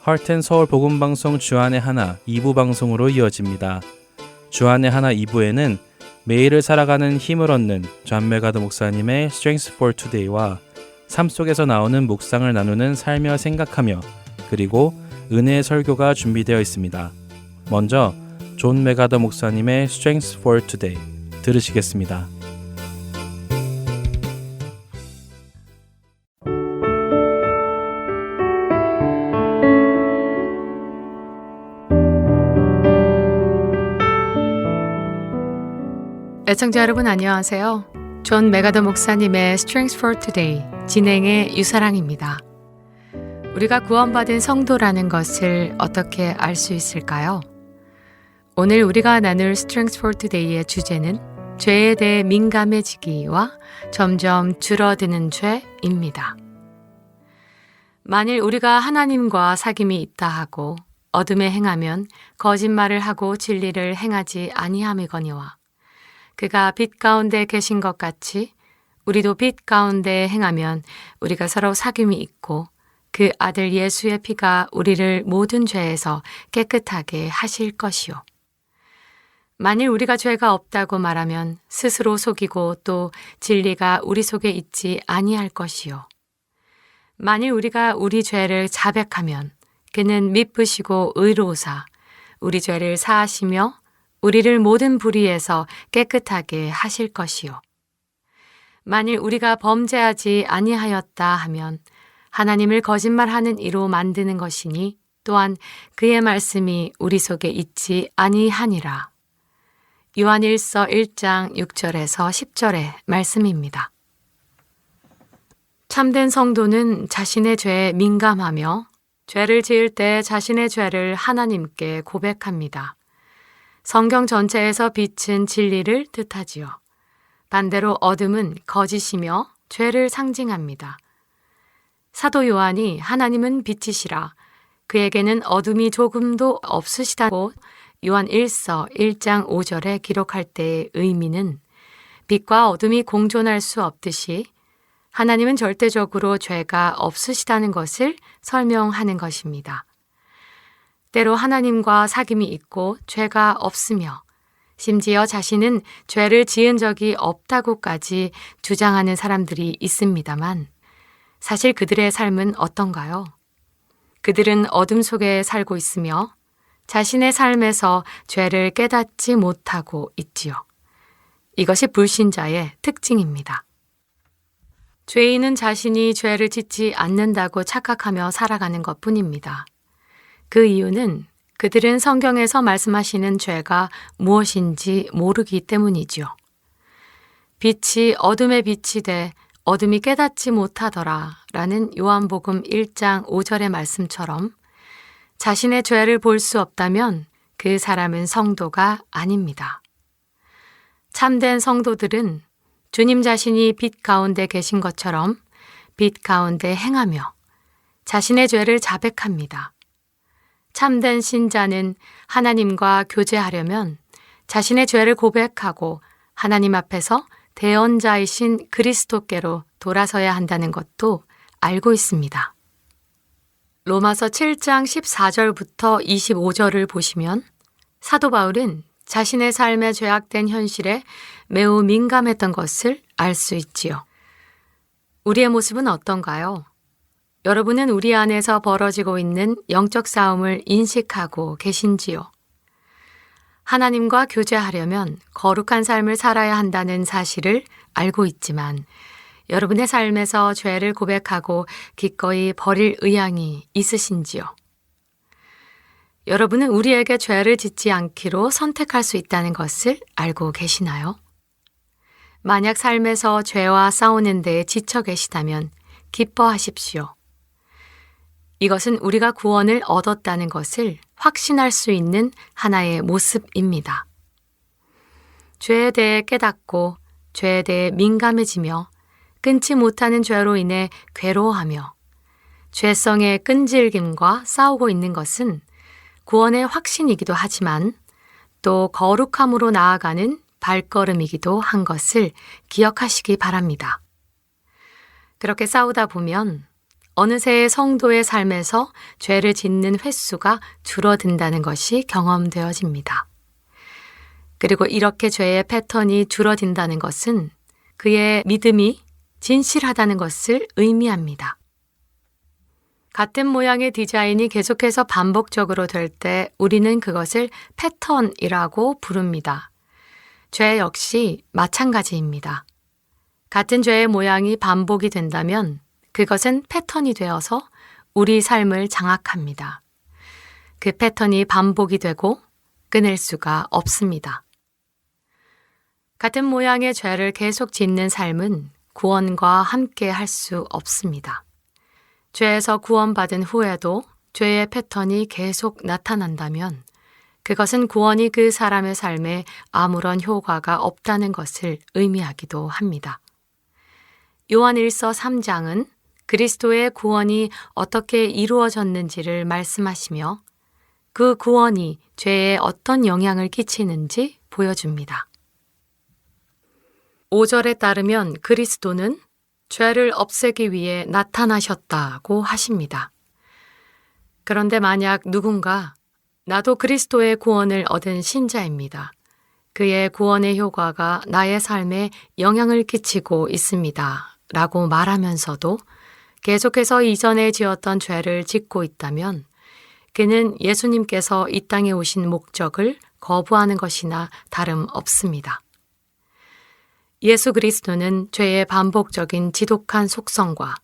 하트앤서울 복음방송 주안의 하나 2부 방송으로 이어집니다. 주안의 하나 2부에는 매일을 살아가는 힘을 얻는 존 메가더 목사님의 Strength for Today와 삶 속에서 나오는 묵상을 나누는 살며 생각하며 그리고 은혜의 설교가 준비되어 있습니다. 먼저 존 메가더 목사님의 Strength for Today 들으시겠습니다. 애청자 여러분 안녕하세요. 존 메가더 목사님의 Strength for Today 진행의 유사랑입니다. 우리가 구원받은 성도라는 것을 어떻게 알 수 있을까요? 오늘 우리가 나눌 Strength for Today의 주제는 죄에 대해 민감해지기와 점점 줄어드는 죄입니다. 만일 우리가 하나님과 사귐이 있다 하고 어둠에 행하면 거짓말을 하고 진리를 행하지 아니함이거니와 그가 빛 가운데 계신 것 같이 우리도 빛 가운데 행하면 우리가 서로 사귐이 있고 그 아들 예수의 피가 우리를 모든 죄에서 깨끗하게 하실 것이요. 만일 우리가 죄가 없다고 말하면 스스로 속이고 또 진리가 우리 속에 있지 아니할 것이요. 만일 우리가 우리 죄를 자백하면 그는 미쁘시고 의로우사 우리 죄를 사하시며 우리를 모든 불의에서 깨끗하게 하실 것이요. 만일 우리가 범죄하지 아니하였다 하면 하나님을 거짓말하는 이로 만드는 것이니 또한 그의 말씀이 우리 속에 있지 아니하니라. 요한 1서 1장 6절에서 10절의 말씀입니다. 참된 성도는 자신의 죄에 민감하며 죄를 지을 때 자신의 죄를 하나님께 고백합니다. 성경 전체에서 빛은 진리를 뜻하지요. 반대로 어둠은 거짓이며 죄를 상징합니다. 사도 요한이 하나님은 빛이시라 그에게는 어둠이 조금도 없으시다고 요한 1서 1장 5절에 기록할 때의 의미는 빛과 어둠이 공존할 수 없듯이 하나님은 절대적으로 죄가 없으시다는 것을 설명하는 것입니다. 때로 하나님과 사귐이 있고 죄가 없으며 심지어 자신은 죄를 지은 적이 없다고까지 주장하는 사람들이 있습니다만 사실 그들의 삶은 어떤가요? 그들은 어둠 속에 살고 있으며 자신의 삶에서 죄를 깨닫지 못하고 있지요. 이것이 불신자의 특징입니다. 죄인은 자신이 죄를 짓지 않는다고 착각하며 살아가는 것뿐입니다. 그 이유는 그들은 성경에서 말씀하시는 죄가 무엇인지 모르기 때문이지요. 빛이 어둠에 빛이 돼 어둠이 깨닫지 못하더라 라는 요한복음 1장 5절의 말씀처럼 자신의 죄를 볼 수 없다면 그 사람은 성도가 아닙니다. 참된 성도들은 주님 자신이 빛 가운데 계신 것처럼 빛 가운데 행하며 자신의 죄를 자백합니다. 참된 신자는 하나님과 교제하려면 자신의 죄를 고백하고 하나님 앞에서 대언자이신 그리스도께로 돌아서야 한다는 것도 알고 있습니다. 로마서 7장 14절부터 25절을 보시면 사도 바울은 자신의 삶의 죄악된 현실에 매우 민감했던 것을 알 수 있지요. 우리의 모습은 어떤가요? 여러분은 우리 안에서 벌어지고 있는 영적 싸움을 인식하고 계신지요? 하나님과 교제하려면 거룩한 삶을 살아야 한다는 사실을 알고 있지만 여러분의 삶에서 죄를 고백하고 기꺼이 버릴 의향이 있으신지요? 여러분은 우리에게 죄를 짓지 않기로 선택할 수 있다는 것을 알고 계시나요? 만약 삶에서 죄와 싸우는 데에 지쳐 계시다면 기뻐하십시오. 이것은 우리가 구원을 얻었다는 것을 확신할 수 있는 하나의 모습입니다. 죄에 대해 깨닫고 죄에 대해 민감해지며 끊지 못하는 죄로 인해 괴로워하며 죄성의 끈질김과 싸우고 있는 것은 구원의 확신이기도 하지만 또 거룩함으로 나아가는 발걸음이기도 한 것을 기억하시기 바랍니다. 그렇게 싸우다 보면 어느새 성도의 삶에서 죄를 짓는 횟수가 줄어든다는 것이 경험되어집니다. 그리고 이렇게 죄의 패턴이 줄어든다는 것은 그의 믿음이 진실하다는 것을 의미합니다. 같은 모양의 디자인이 계속해서 반복적으로 될 때 우리는 그것을 패턴이라고 부릅니다. 죄 역시 마찬가지입니다. 같은 죄의 모양이 반복이 된다면 그것은 패턴이 되어서 우리 삶을 장악합니다. 그 패턴이 반복이 되고 끊을 수가 없습니다. 같은 모양의 죄를 계속 짓는 삶은 구원과 함께 할 수 없습니다. 죄에서 구원받은 후에도 죄의 패턴이 계속 나타난다면 그것은 구원이 그 사람의 삶에 아무런 효과가 없다는 것을 의미하기도 합니다. 요한 1서 3장은 그리스도의 구원이 어떻게 이루어졌는지를 말씀하시며 그 구원이 죄에 어떤 영향을 끼치는지 보여줍니다. 5절에 따르면 그리스도는 죄를 없애기 위해 나타나셨다고 하십니다. 그런데 만약 누군가 나도 그리스도의 구원을 얻은 신자입니다. 그의 구원의 효과가 나의 삶에 영향을 끼치고 있습니다. 라고 말하면서도 계속해서 이전에 지었던 죄를 짓고 있다면 그는 예수님께서 이 땅에 오신 목적을 거부하는 것이나 다름없습니다. 예수 그리스도는 죄의 반복적인 지독한 속성과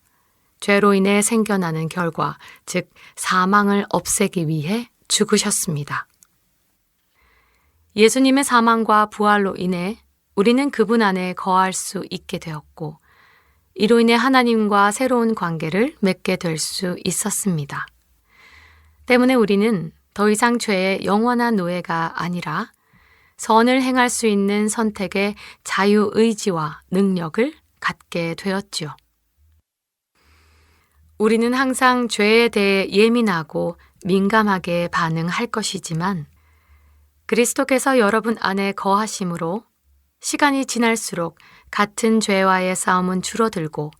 죄로 인해 생겨나는 결과, 즉 사망을 없애기 위해 죽으셨습니다. 예수님의 사망과 부활로 인해 우리는 그분 안에 거할 수 있게 되었고 이로 인해 하나님과 새로운 관계를 맺게 될 수 있었습니다. 때문에 우리는 더 이상 죄의 영원한 노예가 아니라 선을 행할 수 있는 선택의 자유의지와 능력을 갖게 되었지요. 우리는 항상 죄에 대해 예민하고 민감하게 반응할 것이지만 그리스도께서 여러분 안에 거하심으로 시간이 지날수록 같은 죄와의 싸움은 줄어들고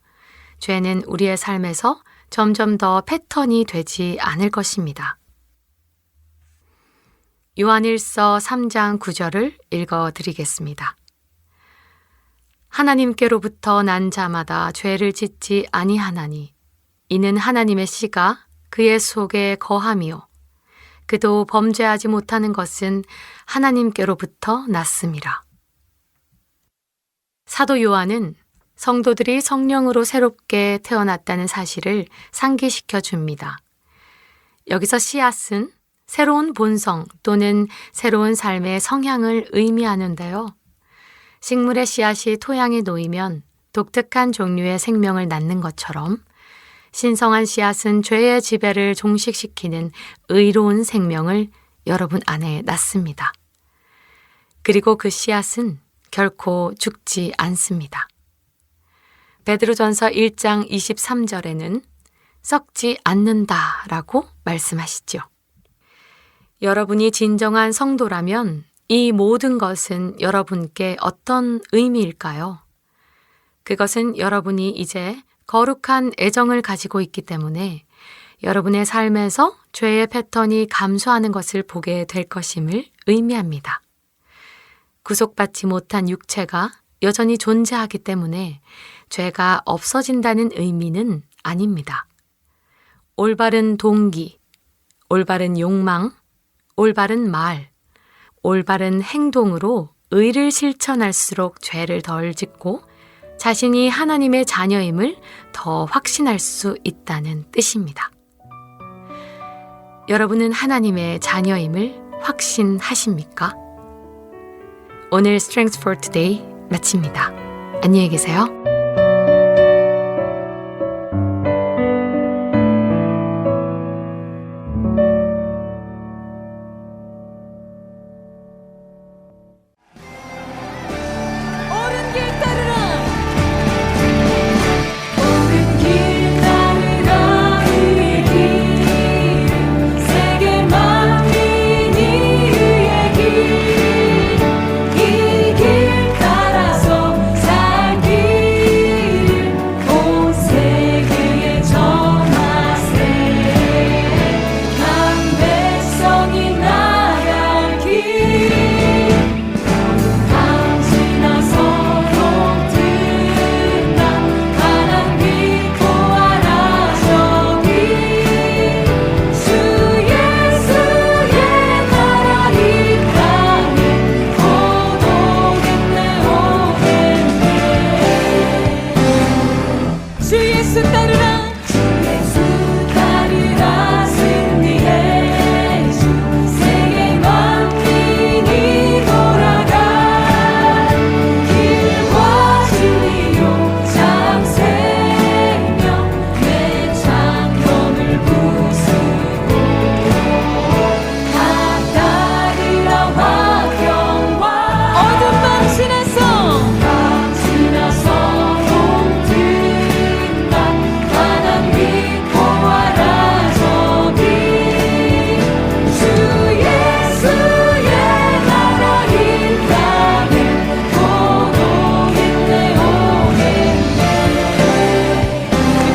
죄는 우리의 삶에서 점점 더 패턴이 되지 않을 것입니다. 요한일서 3장 9절을 읽어드리겠습니다. 하나님께로부터 난 자마다 죄를 짓지 아니하나니 이는 하나님의 씨가 그의 속에 거함이요 그도 범죄하지 못하는 것은 하나님께로부터 났음이라. 사도 요한은 성도들이 성령으로 새롭게 태어났다는 사실을 상기시켜 줍니다. 여기서 씨앗은 새로운 본성 또는 새로운 삶의 성향을 의미하는데요. 식물의 씨앗이 토양에 놓이면 독특한 종류의 생명을 낳는 것처럼 신성한 씨앗은 죄의 지배를 종식시키는 의로운 생명을 여러분 안에 낳습니다. 그리고 그 씨앗은 결코 죽지 않습니다. 베드로전서 1장 23절에는 썩지 않는다라고 말씀하시죠. 여러분이 진정한 성도라면 이 모든 것은 여러분께 어떤 의미일까요? 그것은 여러분이 이제 거룩한 애정을 가지고 있기 때문에 여러분의 삶에서 죄의 패턴이 감소하는 것을 보게 될 것임을 의미합니다. 구속받지 못한 육체가 여전히 존재하기 때문에 죄가 없어진다는 의미는 아닙니다. 올바른 동기, 올바른 욕망, 올바른 말, 올바른 행동으로 의를 실천할수록 죄를 덜 짓고 자신이 하나님의 자녀임을 더 확신할 수 있다는 뜻입니다. 여러분은 하나님의 자녀임을 확신하십니까? 오늘 Strength for Today 마칩니다. 안녕히 계세요. 이 길 따라서 살기 주 예수 따르라 주 예수 따르라 승리해 주 세계 만민이 돌아가 길과 진리 용참 생명 내 창검을 부수고 다 따르라 화평과 어둠 밤 지나서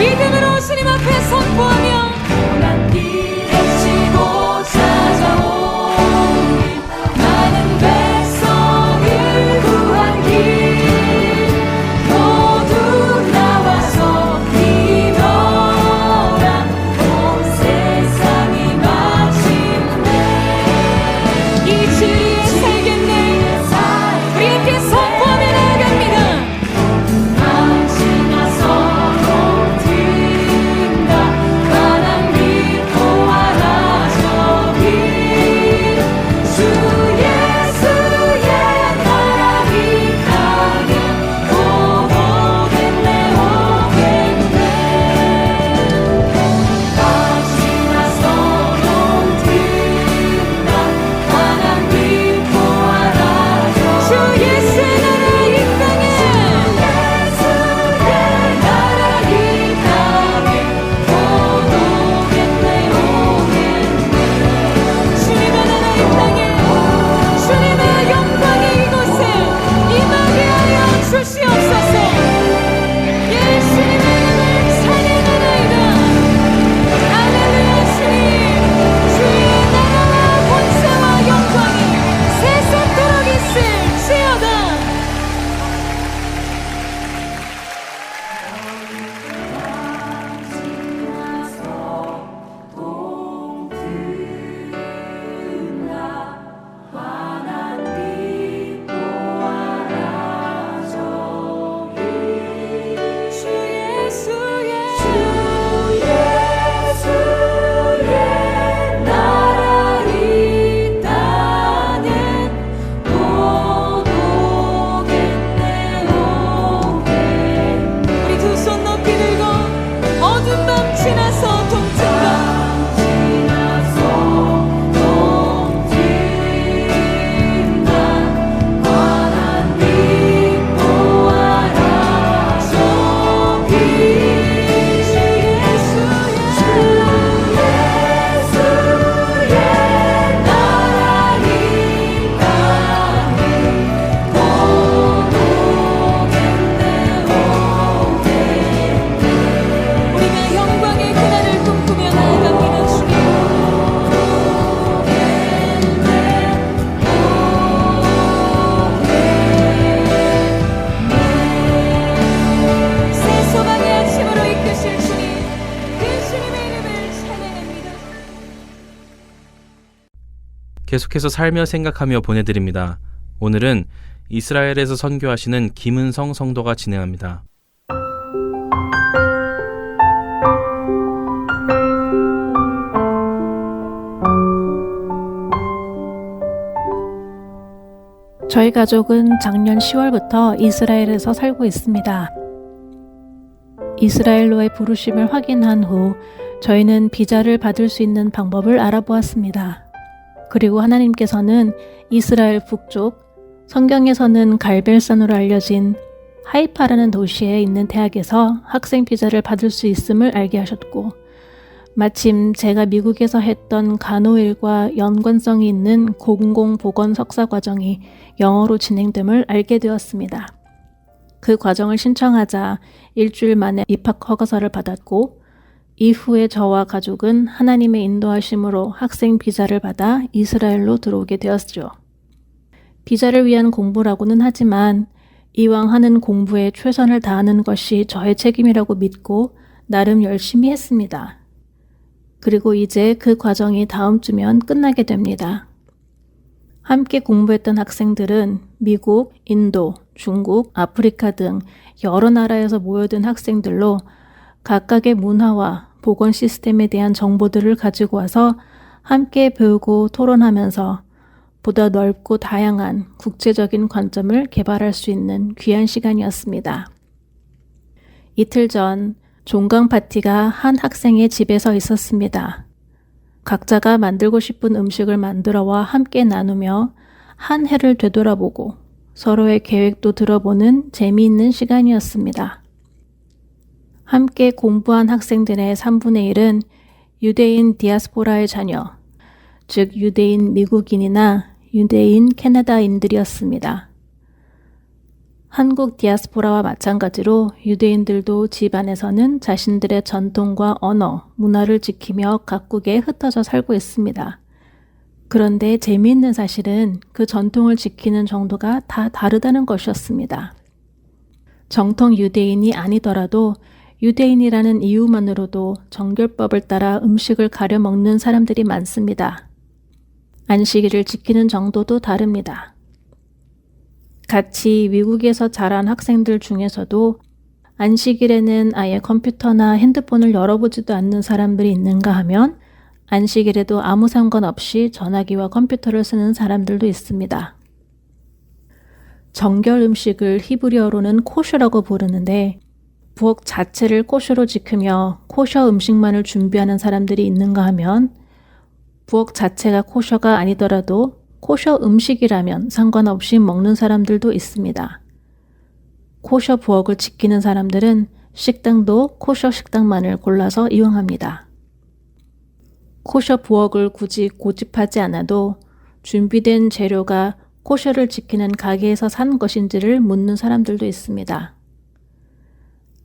믿음으로 주님 앞에 선포하며 고난 길 헤치고 찾아온 많은 백성을 구한 길 모두 나와서 기도라 온 세상이 마침내 이 진리에 살겠네 우리 함께 선포하며 나아갑니다 계속해서 살며 생각하며 보내드립니다. 오늘은 이스라엘에서 선교하시는 김은성 성도가 진행합니다. 저희 가족은 작년 10월부터 이스라엘에서 살고 있습니다. 이스라엘로의 부르심을 확인한 후 저희는 비자를 받을 수 있는 방법을 알아보았습니다. 그리고 하나님께서는 이스라엘 북쪽, 성경에서는 갈벨산으로 알려진 하이파라는 도시에 있는 대학에서 학생 비자를 받을 수 있음을 알게 하셨고, 마침 제가 미국에서 했던 간호일과 연관성이 있는 공공보건 석사 과정이 영어로 진행됨을 알게 되었습니다. 그 과정을 신청하자 일주일 만에 입학 허가서를 받았고, 이후에 저와 가족은 하나님의 인도하심으로 학생 비자를 받아 이스라엘로 들어오게 되었죠. 비자를 위한 공부라고는 하지만 이왕 하는 공부에 최선을 다하는 것이 저의 책임이라고 믿고 나름 열심히 했습니다. 그리고 이제 그 과정이 다음 주면 끝나게 됩니다. 함께 공부했던 학생들은 미국, 인도, 중국, 아프리카 등 여러 나라에서 모여든 학생들로 각각의 문화와 보건 시스템에 대한 정보들을 가지고 와서 함께 배우고 토론하면서 보다 넓고 다양한 국제적인 관점을 개발할 수 있는 귀한 시간이었습니다. 이틀 전 종강 파티가 한 학생의 집에서 있었습니다. 각자가 만들고 싶은 음식을 만들어와 함께 나누며 한 해를 되돌아보고 서로의 계획도 들어보는 재미있는 시간이었습니다. 함께 공부한 학생들의 3분의 1은 유대인 디아스포라의 자녀, 즉 유대인 미국인이나 유대인 캐나다인들이었습니다. 한국 디아스포라와 마찬가지로 유대인들도 집안에서는 자신들의 전통과 언어, 문화를 지키며 각국에 흩어져 살고 있습니다. 그런데 재미있는 사실은 그 전통을 지키는 정도가 다 다르다는 것이었습니다. 정통 유대인이 아니더라도 유대인이라는 이유만으로도 정결법을 따라 음식을 가려 먹는 사람들이 많습니다. 안식일을 지키는 정도도 다릅니다. 같이 미국에서 자란 학생들 중에서도 안식일에는 아예 컴퓨터나 핸드폰을 열어보지도 않는 사람들이 있는가 하면 안식일에도 아무 상관없이 전화기와 컴퓨터를 쓰는 사람들도 있습니다. 정결 음식을 히브리어로는 코셔라고 부르는데 부엌 자체를 코셔로 지키며 코셔 음식만을 준비하는 사람들이 있는가 하면 부엌 자체가 코셔가 아니더라도 코셔 음식이라면 상관없이 먹는 사람들도 있습니다. 코셔 부엌을 지키는 사람들은 식당도 코셔 식당만을 골라서 이용합니다. 코셔 부엌을 굳이 고집하지 않아도 준비된 재료가 코셔를 지키는 가게에서 산 것인지를 묻는 사람들도 있습니다.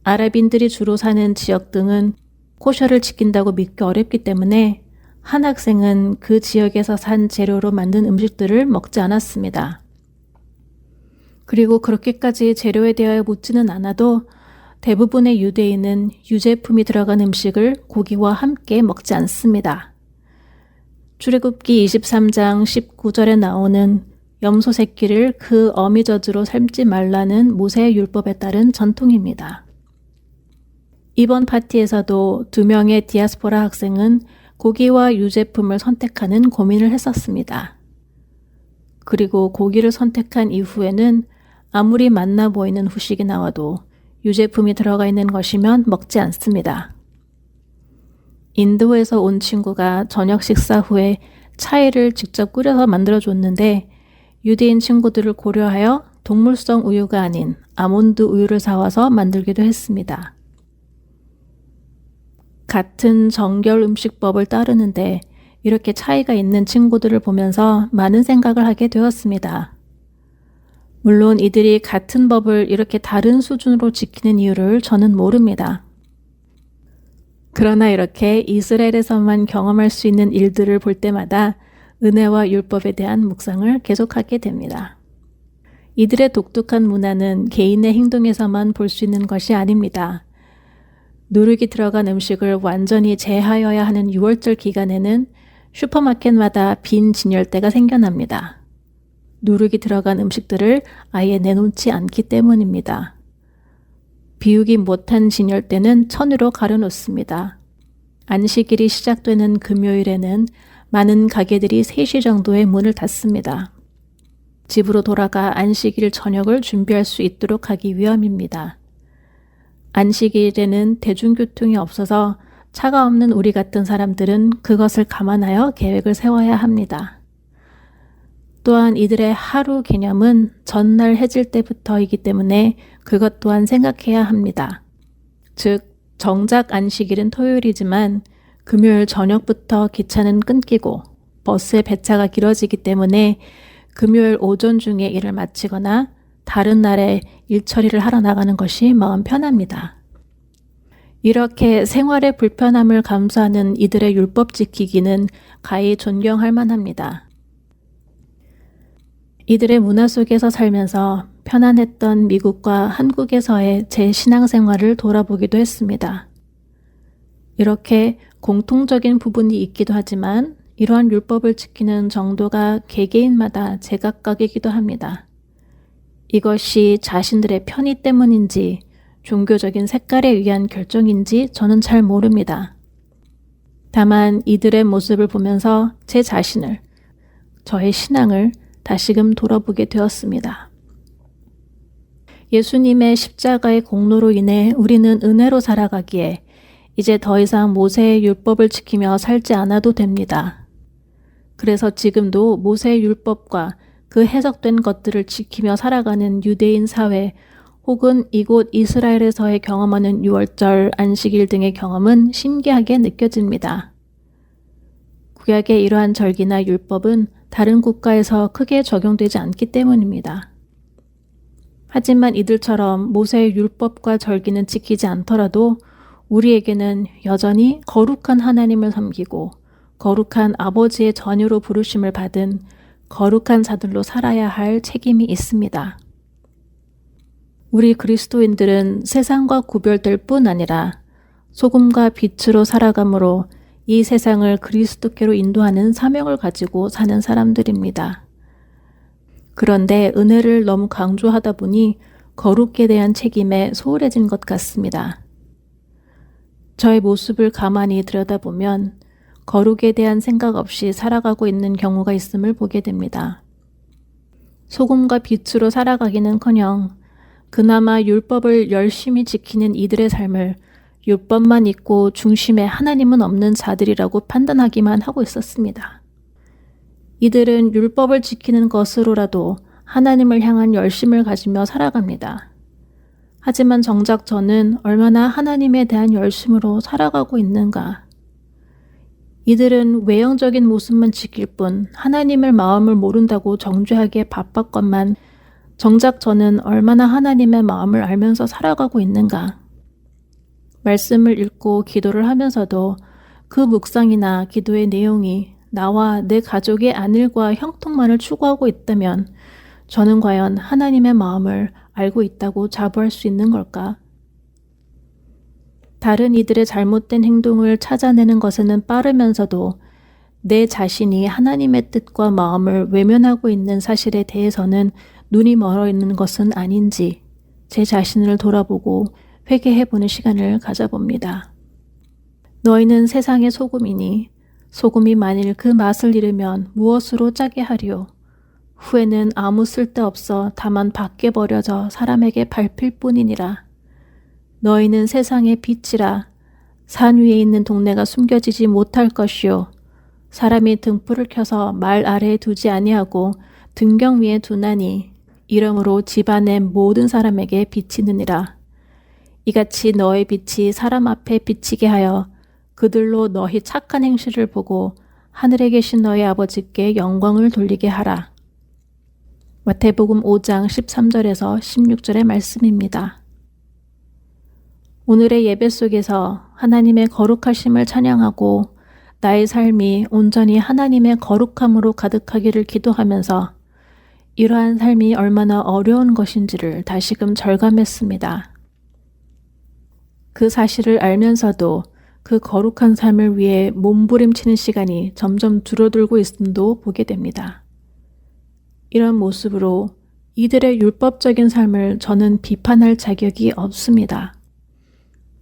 아랍인들이 주로 사는 지역 등은 코셔를 지킨다고 믿기 어렵기 때문에 한 학생은 그 지역에서 산 재료로 만든 음식들을 먹지 않았습니다. 그리고 그렇게까지 재료에 대하여 묻지는 않아도 대부분의 유대인은 유제품이 들어간 음식을 고기와 함께 먹지 않습니다. 출애굽기 23장 19절에 나오는 염소 새끼를 그 어미젖으로 삶지 말라는 모세의 율법에 따른 전통입니다. 이번 파티에서도 2명의 디아스포라 학생은 고기와 유제품을 선택하는 고민을 했었습니다. 그리고 고기를 선택한 이후에는 아무리 맛나 보이는 후식이 나와도 유제품이 들어가 있는 것이면 먹지 않습니다. 인도에서 온 친구가 저녁 식사 후에 차이를 직접 끓여서 만들어줬는데 유대인 친구들을 고려하여 동물성 우유가 아닌 아몬드 우유를 사와서 만들기도 했습니다. 같은 정결 음식법을 따르는데 이렇게 차이가 있는 친구들을 보면서 많은 생각을 하게 되었습니다. 물론 이들이 같은 법을 이렇게 다른 수준으로 지키는 이유를 저는 모릅니다. 그러나 이렇게 이스라엘에서만 경험할 수 있는 일들을 볼 때마다 은혜와 율법에 대한 묵상을 계속하게 됩니다. 이들의 독특한 문화는 개인의 행동에서만 볼 수 있는 것이 아닙니다. 누룩이 들어간 음식을 완전히 제하여야 하는 6월절 기간에는 슈퍼마켓마다 빈 진열대가 생겨납니다. 누룩이 들어간 음식들을 아예 내놓지 않기 때문입니다. 비우기 못한 진열대는 천으로 가려놓습니다. 안식일이 시작되는 금요일에는 많은 가게들이 3시 정도에 문을 닫습니다. 집으로 돌아가 안식일 저녁을 준비할 수 있도록 하기 위함입니다. 안식일에는 대중교통이 없어서 차가 없는 우리 같은 사람들은 그것을 감안하여 계획을 세워야 합니다. 또한 이들의 하루 개념은 전날 해질 때부터이기 때문에 그것 또한 생각해야 합니다. 즉, 정작 안식일은 토요일이지만 금요일 저녁부터 기차는 끊기고 버스의 배차가 길어지기 때문에 금요일 오전 중에 일을 마치거나 다른 날에 일 처리를 하러 나가는 것이 마음 편합니다. 이렇게 생활의 불편함을 감수하는 이들의 율법 지키기는 가히 존경할 만합니다. 이들의 문화 속에서 살면서 편안했던 미국과 한국에서의 제 신앙생활을 돌아보기도 했습니다. 이렇게 공통적인 부분이 있기도 하지만 이러한 율법을 지키는 정도가 개개인마다 제각각이기도 합니다. 이것이 자신들의 편의 때문인지 종교적인 색깔에 의한 결정인지 저는 잘 모릅니다. 다만 이들의 모습을 보면서 제 자신을, 저의 신앙을 다시금 돌아보게 되었습니다. 예수님의 십자가의 공로로 인해 우리는 은혜로 살아가기에 이제 더 이상 모세의 율법을 지키며 살지 않아도 됩니다. 그래서 지금도 모세의 율법과 그 해석된 것들을 지키며 살아가는 유대인 사회 혹은 이곳 이스라엘에서의 경험하는 유월절, 안식일 등의 경험은 신기하게 느껴집니다. 구약의 이러한 절기나 율법은 다른 국가에서 크게 적용되지 않기 때문입니다. 하지만 이들처럼 모세의 율법과 절기는 지키지 않더라도 우리에게는 여전히 거룩한 하나님을 섬기고 거룩한 아버지의 자녀로 부르심을 받은 거룩한 자들로 살아야 할 책임이 있습니다. 우리 그리스도인들은 세상과 구별될 뿐 아니라 소금과 빛으로 살아감으로 이 세상을 그리스도께로 인도하는 사명을 가지고 사는 사람들입니다. 그런데 은혜를 너무 강조하다 보니 거룩에 대한 책임에 소홀해진 것 같습니다. 저의 모습을 가만히 들여다보면 거룩에 대한 생각 없이 살아가고 있는 경우가 있음을 보게 됩니다. 소금과 빛으로 살아가기는커녕 그나마 율법을 열심히 지키는 이들의 삶을 율법만 있고 중심에 하나님은 없는 자들이라고 판단하기만 하고 있었습니다. 이들은 율법을 지키는 것으로라도 하나님을 향한 열심을 가지며 살아갑니다. 하지만 정작 저는 얼마나 하나님에 대한 열심으로 살아가고 있는가? 이들은 외형적인 모습만 지킬 뿐 하나님의 마음을 모른다고 정죄하기에 바빴건만 정작 저는 얼마나 하나님의 마음을 알면서 살아가고 있는가? 말씀을 읽고 기도를 하면서도 그 묵상이나 기도의 내용이 나와 내 가족의 안일과 형통만을 추구하고 있다면 저는 과연 하나님의 마음을 알고 있다고 자부할 수 있는 걸까? 다른 이들의 잘못된 행동을 찾아내는 것에는 빠르면서도 내 자신이 하나님의 뜻과 마음을 외면하고 있는 사실에 대해서는 눈이 멀어 있는 것은 아닌지 제 자신을 돌아보고 회개해보는 시간을 가져봅니다. 너희는 세상의 소금이니 소금이 만일 그 맛을 잃으면 무엇으로 짜게 하리요? 후에는 아무 쓸데없어 다만 밖에 버려져 사람에게 밟힐 뿐이니라. 너희는 세상의 빛이라. 산 위에 있는 동네가 숨겨지지 못할 것이요. 사람이 등불을 켜서 말 아래에 두지 아니하고 등경 위에 두나니 이러므로 집안의 모든 사람에게 비치느니라. 이같이 너의 빛이 사람 앞에 비치게 하여 그들로 너희 착한 행실을 보고 하늘에 계신 너희 아버지께 영광을 돌리게 하라. 마태복음 5장 13절에서 16절의 말씀입니다. 오늘의 예배 속에서 하나님의 거룩하심을 찬양하고 나의 삶이 온전히 하나님의 거룩함으로 가득하기를 기도하면서 이러한 삶이 얼마나 어려운 것인지를 다시금 절감했습니다. 그 사실을 알면서도 그 거룩한 삶을 위해 몸부림치는 시간이 점점 줄어들고 있음도 보게 됩니다. 이런 모습으로 이들의 율법적인 삶을 저는 비판할 자격이 없습니다.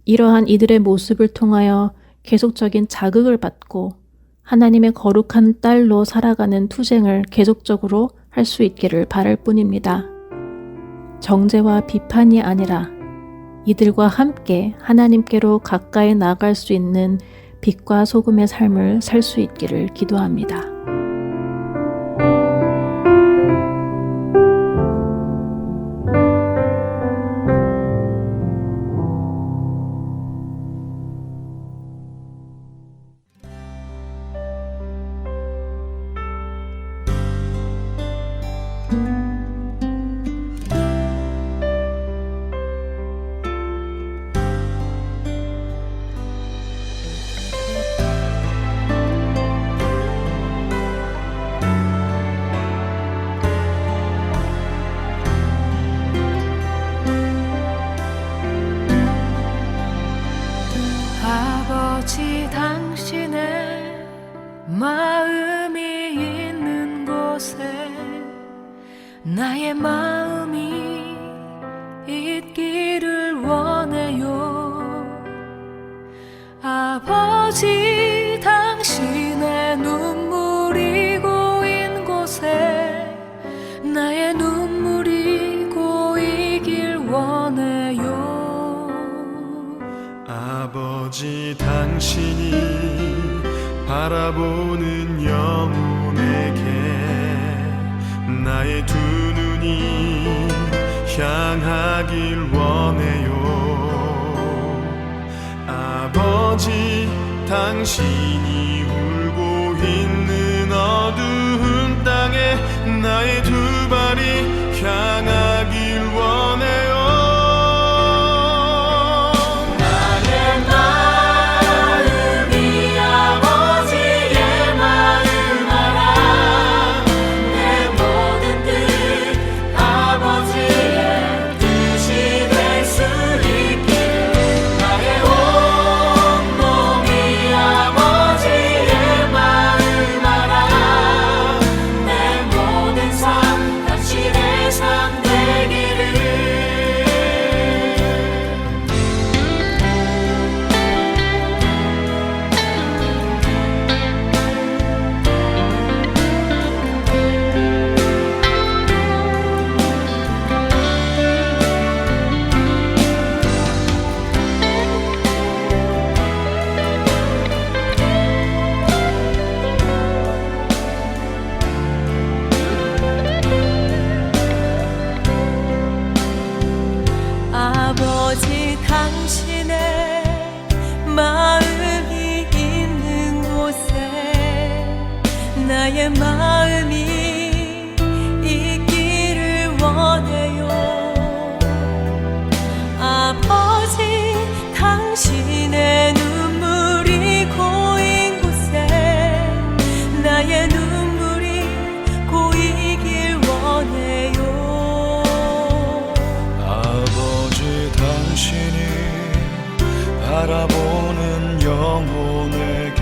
이러한 이들의 모습을 통하여 계속적인 자극을 받고 하나님의 거룩한 딸로 살아가는 투쟁을 계속적으로 할 수 있기를 바랄 뿐입니다. 정죄와 비판이 아니라 이들과 함께 하나님께로 가까이 나아갈 수 있는 빛과 소금의 삶을 살 수 있기를 기도합니다. 아버지 당신의 마음이 있는 곳에 나의 마음이 있기를 원합니다. 아버지 당신의 눈물이 고인 곳에 나의 눈물이 고이길 원해요. 아버지 당신이 바라보는 영혼에게 나의 두 눈이 향하길 원해요. 아버지 당신이 울고 있는 어두운 땅에 나의 두 발이 향하길 원해요. 아버지 당신의 마음이 있는 곳에 나의 마음이 있기를 원해요. 아버지 당신의 눈물이 고인 곳에 나의 눈물이 고이길 원해요. 아버지 당신이 바라보는 영혼에게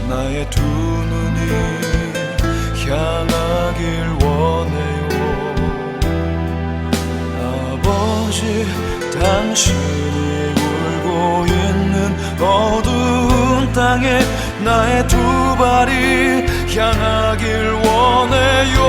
나의 두 눈이 향하길 원해요. 아버지 당신이 울고 있는 어두운 땅에 나의 두 발이 향하길 원해요.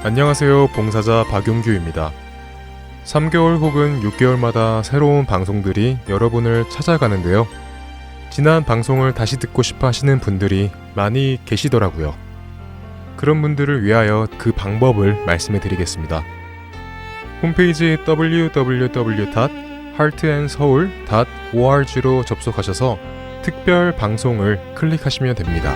안녕하세요. 봉사자 박용규입니다. 3개월 혹은 6개월마다 새로운 방송들이 여러분을 찾아가는데요. 지난 방송을 다시 듣고 싶어 하시는 분들이 많이 계시더라고요. 그런 분들을 위하여 그 방법을 말씀해 드리겠습니다. 홈페이지 www.heartandseoul.org로 접속하셔서 특별 방송을 클릭하시면 됩니다.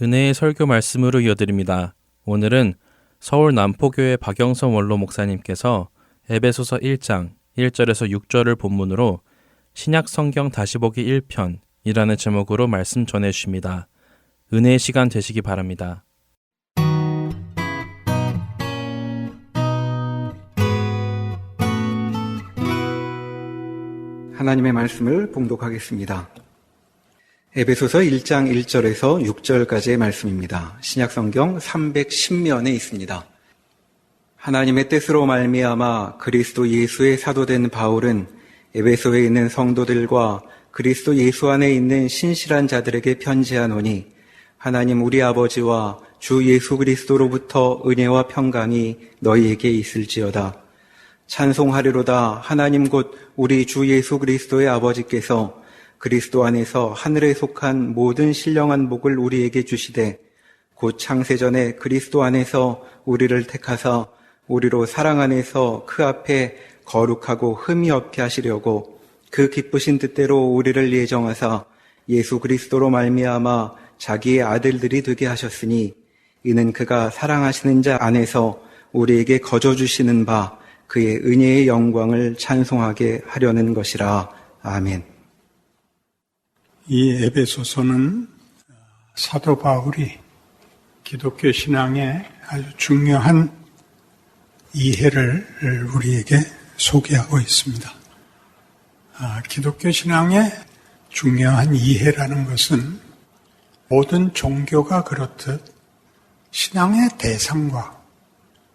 은혜의 설교 말씀으로 이어드립니다. 오늘은 서울 남포교회 박영선 원로 목사님께서 에베소서 1장 1절에서 6절을 본문으로 신약 성경 다시 보기 1편이라는 제목으로 말씀 전해 주십니다. 은혜의 시간 되시기 바랍니다. 하나님의 말씀을 봉독하겠습니다. 에베소서 1장 1절에서 6절까지의 말씀입니다. 신약성경 310면에 있습니다. 하나님의 뜻으로 말미암아 그리스도 예수의 사도된 바울은 에베소에 있는 성도들과 그리스도 예수 안에 있는 신실한 자들에게 편지하노니 하나님 우리 아버지와 주 예수 그리스도로부터 은혜와 평강이 너희에게 있을지어다. 찬송하리로다. 하나님 곧 우리 주 예수 그리스도의 아버지께서 그리스도 안에서 하늘에 속한 모든 신령한 복을 우리에게 주시되 곧 창세전에 그리스도 안에서 우리를 택하사 우리로 사랑 안에서 그 앞에 거룩하고 흠이 없게 하시려고 그 기쁘신 뜻대로 우리를 예정하사 예수 그리스도로 말미암아 자기의 아들들이 되게 하셨으니 이는 그가 사랑하시는 자 안에서 우리에게 거저 주시는 바 그의 은혜의 영광을 찬송하게 하려는 것이라. 아멘. 이 에베소서는 사도 바울이 기독교 신앙의 아주 중요한 이해를 우리에게 소개하고 있습니다. 기독교 신앙의 중요한 이해라는 것은 모든 종교가 그렇듯 신앙의 대상과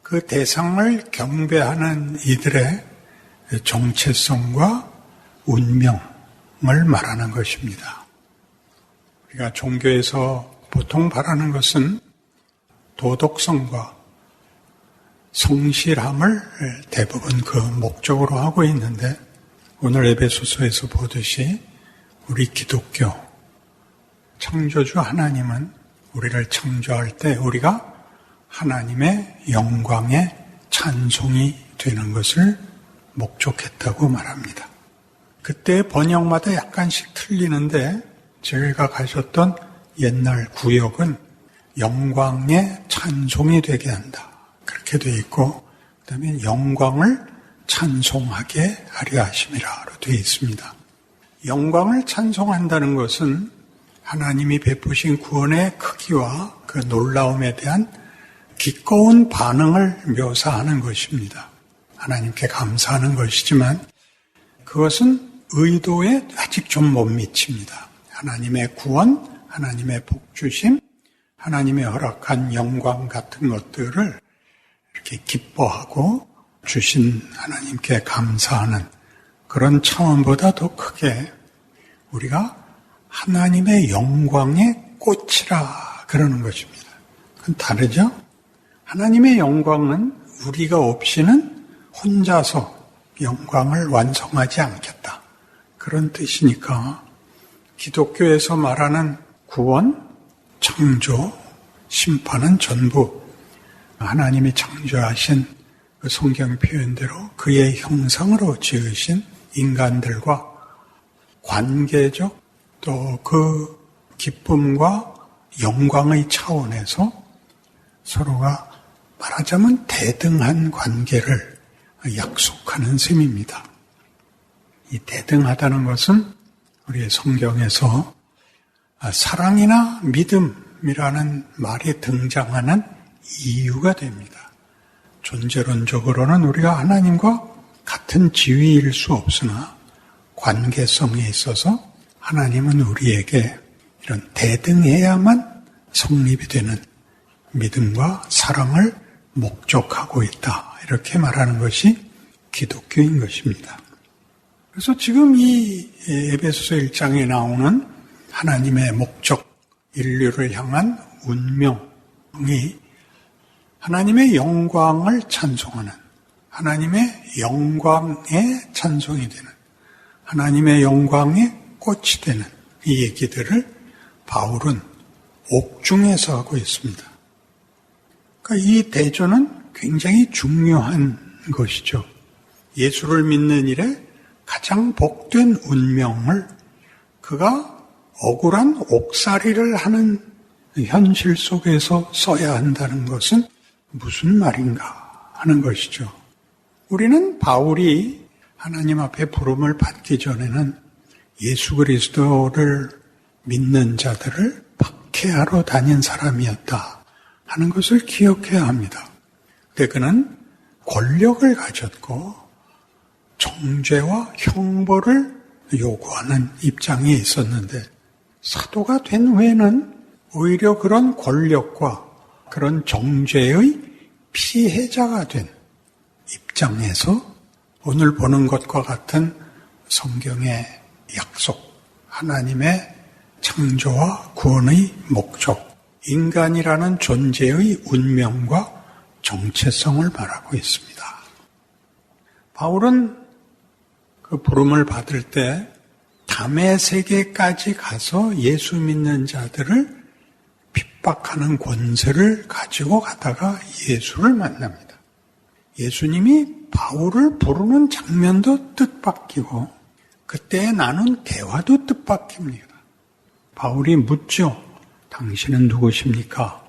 그 대상을 경배하는 이들의 정체성과 운명을 말하는 것입니다. 우리가 종교에서 보통 바라는 것은 도덕성과 성실함을 대부분 그 목적으로 하고 있는데 오늘 에베소서에서 보듯이 우리 기독교 창조주 하나님은 우리를 창조할 때 우리가 하나님의 영광의 찬송이 되는 것을 목적했다고 말합니다. 그때 번역마다 약간씩 틀리는데 제가 가셨던 옛날 구역은 영광의 찬송이 되게 한다. 그렇게 되어 있고 그 다음에 영광을 찬송하게 하려 하심이라로 되어 있습니다. 영광을 찬송한다는 것은 하나님이 베푸신 구원의 크기와 그 놀라움에 대한 기꺼운 반응을 묘사하는 것입니다. 하나님께 감사하는 것이지만 그것은 의도에 아직 좀 못 미칩니다. 하나님의 구원, 하나님의 복주심, 하나님의 허락한 영광 같은 것들을 이렇게 기뻐하고 주신 하나님께 감사하는 그런 차원보다 더 크게 우리가 하나님의 영광의 꽃이라 그러는 것입니다. 그건 다르죠? 하나님의 영광은 우리가 없이는 혼자서 영광을 완성하지 않겠다. 그런 뜻이니까 기독교에서 말하는 구원, 창조, 심판은 전부 하나님이 창조하신 그 성경 표현대로 그의 형상으로 지으신 인간들과 관계적 또 그 기쁨과 영광의 차원에서 서로가 말하자면 대등한 관계를 약속하는 셈입니다. 이 대등하다는 것은 우리의 성경에서 사랑이나 믿음이라는 말이 등장하는 이유가 됩니다. 존재론적으로는 우리가 하나님과 같은 지위일 수 없으나 관계성에 있어서 하나님은 우리에게 이런 대등해야만 성립이 되는 믿음과 사랑을 목적하고 있다. 이렇게 말하는 것이 기독교인 것입니다. 그래서 지금 이 에베소서 1장에 나오는 하나님의 목적, 인류를 향한 운명이 하나님의 영광을 찬송하는, 하나님의 영광의 찬송이 되는, 하나님의 영광의 꽃이 되는 이 얘기들을 바울은 옥중에서 하고 있습니다. 그러니까 이 대조는 굉장히 중요한 것이죠. 예수를 믿는 일에 가장 복된 운명을 그가 억울한 옥살이를 하는 현실 속에서 써야 한다는 것은 무슨 말인가 하는 것이죠. 우리는 바울이 하나님 앞에 부름을 받기 전에는 예수 그리스도를 믿는 자들을 박해하러 다닌 사람이었다 하는 것을 기억해야 합니다. 근데 그는 권력을 가졌고 정죄와 형벌을 요구하는 입장에 있었는데 사도가 된 후에는 오히려 그런 권력과 그런 정죄의 피해자가 된 입장에서 오늘 보는 것과 같은 성경의 약속, 하나님의 창조와 구원의 목적, 인간이라는 존재의 운명과 정체성을 말하고 있습니다. 바울은 그 부름을 받을 때 담의 세계까지 가서 예수 믿는 자들을 핍박하는 권세를 가지고 가다가 예수를 만납니다. 예수님이 바울을 부르는 장면도 뜻밖이고 그때 나눈 대화도 뜻밖입니다. 바울이 묻죠. 당신은 누구십니까?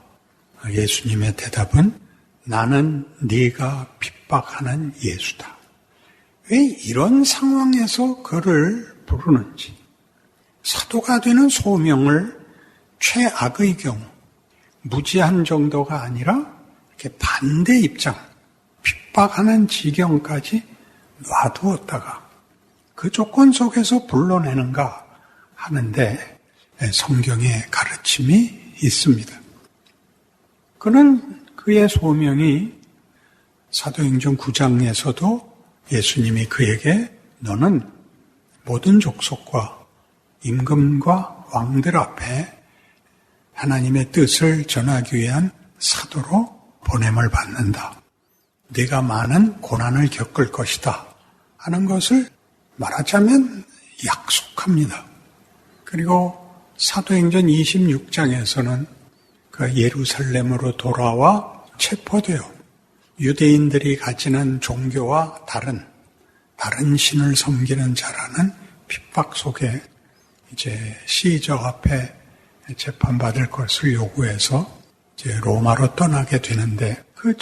예수님의 대답은 나는 네가 핍박하는 예수다. 왜 이런 상황에서 그를 부르는지, 사도가 되는 소명을 최악의 경우 무지한 정도가 아니라 이렇게 반대 입장, 핍박하는 지경까지 놔두었다가 그 조건 속에서 불러내는가 하는데 성경의 가르침이 있습니다. 그는 그의 소명이 사도행전 9장에서도 예수님이 그에게 너는 모든 족속과 임금과 왕들 앞에 하나님의 뜻을 전하기 위한 사도로 보냄을 받는다. 네가 많은 고난을 겪을 것이다 하는 것을 말하자면 약속합니다. 그리고 사도행전 26장에서는 그 예루살렘으로 돌아와 체포되어 유대인들이 가지는 종교와 다른 신을 섬기는 자라는 핍박 속에 이제 시저 앞에 재판받을 것을 요구해서 이제 로마로 떠나게 되는데 그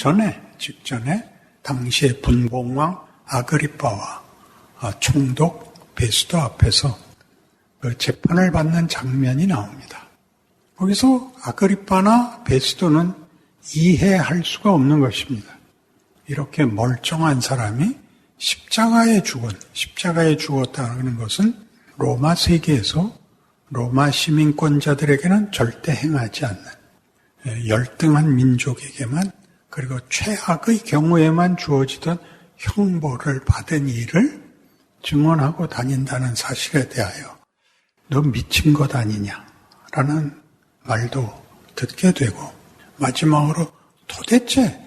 직전에 당시의 분봉왕 아그리빠와 총독 베스도 앞에서 그 재판을 받는 장면이 나옵니다. 거기서 아그리빠나 베스도는 이해할 수가 없는 것입니다. 이렇게 멀쩡한 사람이 십자가에 죽었다는 것은 로마 세계에서 로마 시민권자들에게는 절대 행하지 않는 열등한 민족에게만 그리고 최악의 경우에만 주어지던 형벌을 받은 일을 증언하고 다닌다는 사실에 대하여 너 미친 것 아니냐라는 말도 듣게 되고 마지막으로 도대체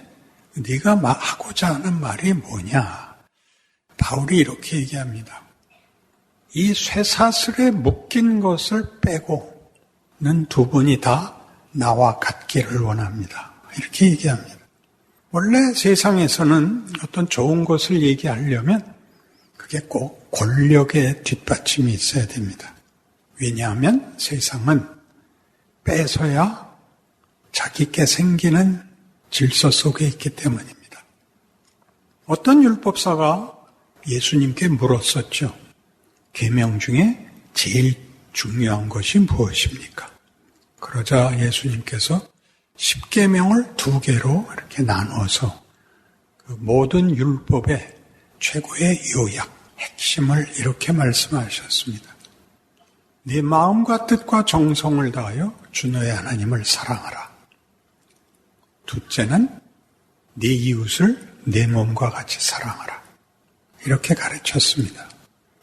네가 하고자 하는 말이 뭐냐? 바울이 이렇게 얘기합니다. 이 쇠사슬에 묶인 것을 빼고는 두 분이 다 나와 같기를 원합니다. 이렇게 얘기합니다. 원래 세상에서는 어떤 좋은 것을 얘기하려면 그게 꼭 권력의 뒷받침이 있어야 됩니다. 왜냐하면 세상은 뺏어야 자기께 생기는 질서 속에 있기 때문입니다. 어떤 율법사가 예수님께 물었었죠. 계명 중에 제일 중요한 것이 무엇입니까? 그러자 예수님께서 10계명을 2개로 이렇게 나누어서 그 모든 율법의 최고의 요약, 핵심을 이렇게 말씀하셨습니다. 네 마음과 뜻과 정성을 다하여 주 너의 하나님을 사랑하라. 둘째는 네 이웃을 내 몸과 같이 사랑하라. 이렇게 가르쳤습니다.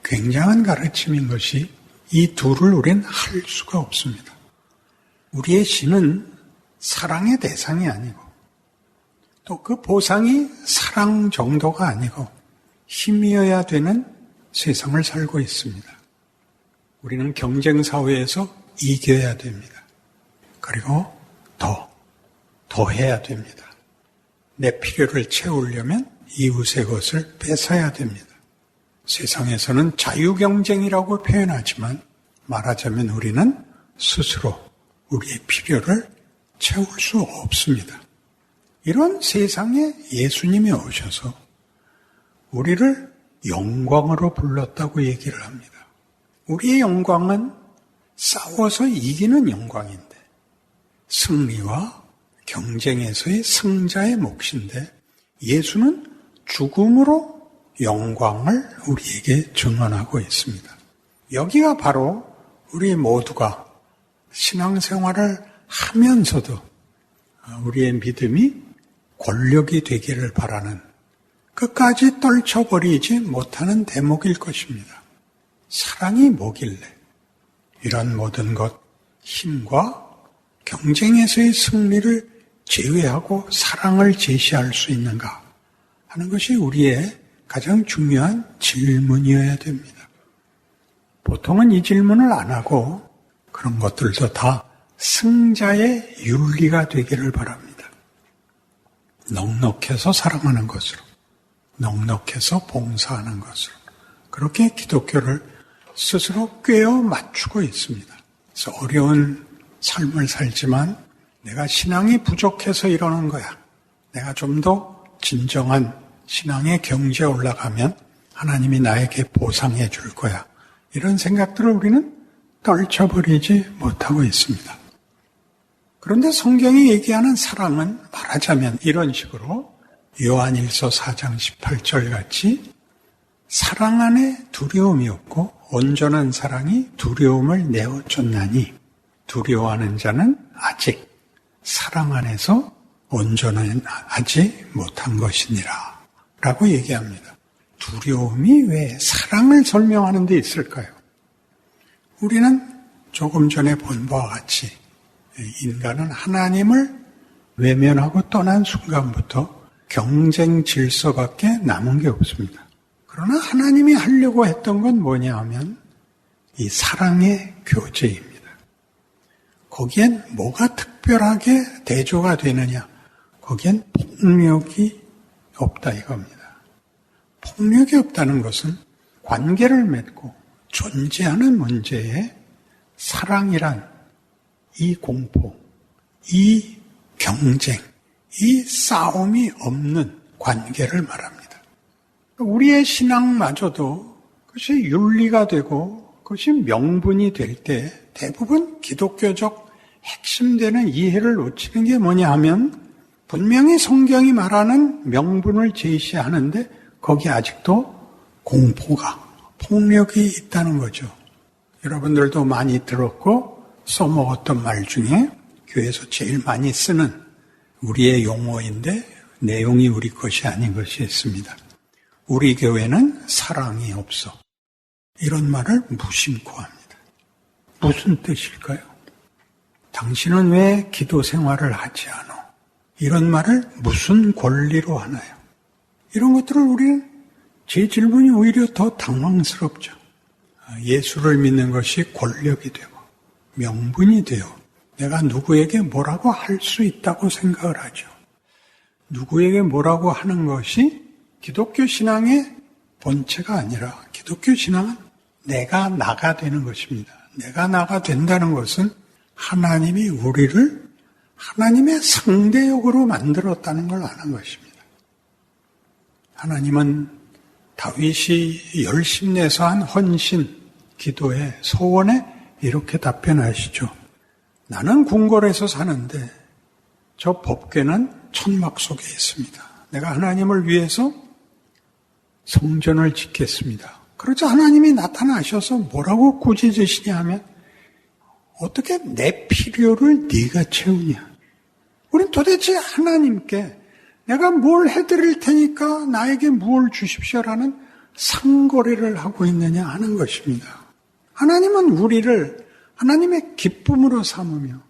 굉장한 가르침인 것이 이 둘을 우린 할 수가 없습니다. 우리의 신은 사랑의 대상이 아니고 또 그 보상이 사랑 정도가 아니고 힘이어야 되는 세상을 살고 있습니다. 우리는 경쟁 사회에서 이겨야 됩니다. 그리고 더 해야 됩니다. 내 필요를 채우려면 이웃의 것을 뺏어야 됩니다. 세상에서는 자유경쟁이라고 표현하지만 말하자면 우리는 스스로 우리의 필요를 채울 수 없습니다. 이런 세상에 예수님이 오셔서 우리를 영광으로 불렀다고 얘기를 합니다. 우리의 영광은 싸워서 이기는 영광인데, 승리와 경쟁에서의 승자의 몫인데, 예수는 죽음으로 영광을 우리에게 증언하고 있습니다. 여기가 바로 우리 모두가 신앙생활을 하면서도 우리의 믿음이 권력이 되기를 바라는, 끝까지 떨쳐버리지 못하는 대목일 것입니다. 사랑이 뭐길래 이런 모든 것, 힘과 경쟁에서의 승리를 제외하고 사랑을 제시할 수 있는가 하는 것이 우리의 가장 중요한 질문이어야 됩니다. 보통은 이 질문을 안 하고 그런 것들도 다 승자의 윤리가 되기를 바랍니다. 넉넉해서 사랑하는 것으로, 넉넉해서 봉사하는 것으로, 그렇게 기독교를 스스로 꿰어 맞추고 있습니다. 그래서 어려운 삶을 살지만 내가 신앙이 부족해서 이러는 거야. 내가 좀 더 진정한 신앙의 경지에 올라가면 하나님이 나에게 보상해 줄 거야. 이런 생각들을 우리는 떨쳐버리지 못하고 있습니다. 그런데 성경이 얘기하는 사랑은 말하자면 이런 식으로 요한일서 4장 18절 같이 사랑 안에 두려움이 없고 온전한 사랑이 두려움을 내어쫓나니 두려워하는 자는 아직 사랑 안에서 온전하지 못한 것이니라 라고 얘기합니다. 두려움이 왜 사랑을 설명하는 데 있을까요? 우리는 조금 전에 본 바와 같이 인간은 하나님을 외면하고 떠난 순간부터 경쟁 질서밖에 남은 게 없습니다. 그러나 하나님이 하려고 했던 건 뭐냐 하면 이 사랑의 교제입니다. 거기엔 뭐가 특별하게 대조가 되느냐? 거기엔 폭력이 없다 이겁니다. 폭력이 없다는 것은 관계를 맺고 존재하는 문제에 사랑이란 이 공포, 이 경쟁, 이 싸움이 없는 관계를 말합니다. 우리의 신앙마저도 그것이 윤리가 되고 그것이 명분이 될 때 대부분 기독교적 핵심되는 이해를 놓치는 게 뭐냐 하면 분명히 성경이 말하는 명분을 제시하는데 거기 아직도 공포가, 폭력이 있다는 거죠. 여러분들도 많이 들었고 써먹었던 말 중에 교회에서 제일 많이 쓰는 우리의 용어인데 내용이 우리 것이 아닌 것이 있습니다. 우리 교회는 사랑이 없어. 이런 말을 무심코 합니다. 무슨 뜻일까요? 당신은 왜 기도 생활을 하지 않아? 이런 말을 무슨 권리로 하나요? 이런 것들을 우리는 제 질문이 오히려 더 당황스럽죠. 예수를 믿는 것이 권력이 되고 명분이 되어 내가 누구에게 뭐라고 할 수 있다고 생각을 하죠. 누구에게 뭐라고 하는 것이 기독교 신앙의 본체가 아니라 기독교 신앙은 내가 나가 되는 것입니다. 내가 나가 된다는 것은 하나님이 우리를 하나님의 상대역으로 만들었다는 걸 아는 것입니다. 하나님은 다윗이 열심내서 한 헌신, 기도에, 소원에 이렇게 답변하시죠. 나는 궁궐에서 사는데 저 법궤는 천막 속에 있습니다. 내가 하나님을 위해서 성전을 짓겠습니다. 그러자 하나님이 나타나셔서 뭐라고 꾸짖으시냐 하면 어떻게 내 필요를 네가 채우냐. 우린 도대체 하나님께 내가 뭘 해드릴 테니까 나에게 뭘 주십시오라는 상거래를 하고 있느냐 하는 것입니다. 하나님은 우리를 하나님의 기쁨으로 삼으며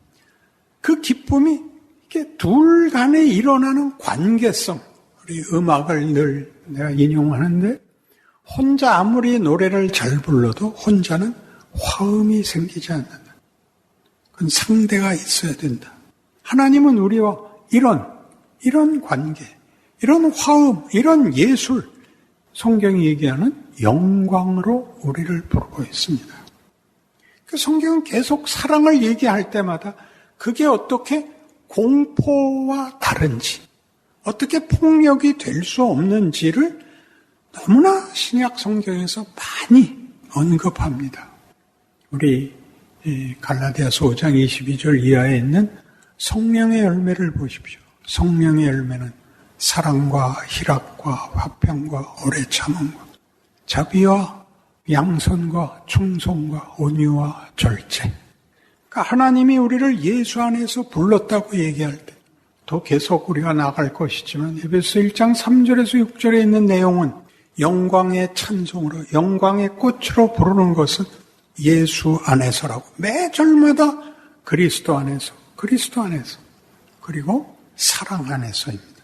그 기쁨이 이렇게 둘 간에 일어나는 관계성, 우리 음악을 늘 내가 인용하는데 혼자 아무리 노래를 잘 불러도 혼자는 화음이 생기지 않는다. 그건 상대가 있어야 된다. 하나님은 우리와 이런 관계, 이런 화음, 이런 예술, 성경이 얘기하는 영광으로 우리를 부르고 있습니다. 그 성경은 계속 사랑을 얘기할 때마다 그게 어떻게 공포와 다른지, 어떻게 폭력이 될 수 없는지를 너무나 신약 성경에서 많이 언급합니다. 우리 갈라디아서 5장 22절 이하에 있는 성령의 열매를 보십시오. 성령의 열매는 사랑과 희락과 화평과 오래 참음과 자비와 양선과 충성과 온유와 절제. 그러니까 하나님이 우리를 예수 안에서 불렀다고 얘기할 때 더 계속 우리가 나갈 것이지만 에베소 1장 3절에서 6절에 있는 내용은 영광의 찬송으로 영광의 꽃으로 부르는 것은 예수 안에서라고 매 절마다 그리스도 안에서 그리고 사랑 안에서입니다.